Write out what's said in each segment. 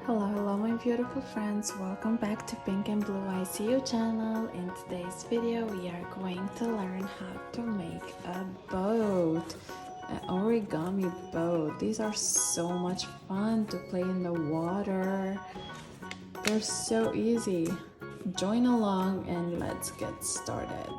Hello my beautiful friends, welcome back to Pink and Blue ICU channel. In today's video we are going to learn how to make a boat, an origami boat. These are so much fun to play in the water. They're so easy. Join along and let's get started.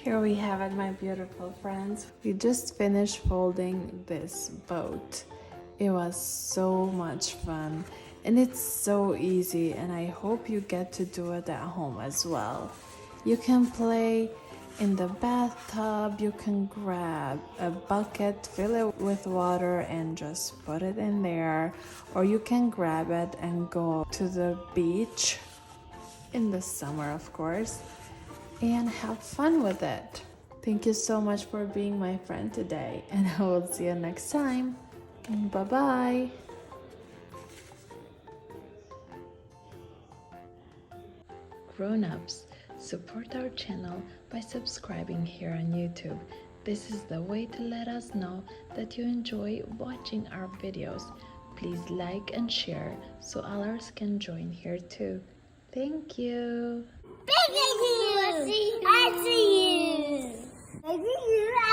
Here we have it, my beautiful friends. We just finished folding this boat. It was so much fun and it's so easy, and I hope you get to do it at home as well. You can play in the bathtub, you can grab a bucket, fill it with water and just put it in there, or you can grab it and go to the beach in the summer, of course, and have fun with it. Thank you so much for being my friend today, and I will see you next time. Bye-bye. Grown-ups, support our channel by subscribing here on YouTube. This is the way to let us know that you enjoy watching our videos. Please like and share so others can join here too. Thank you. I see you. I see you.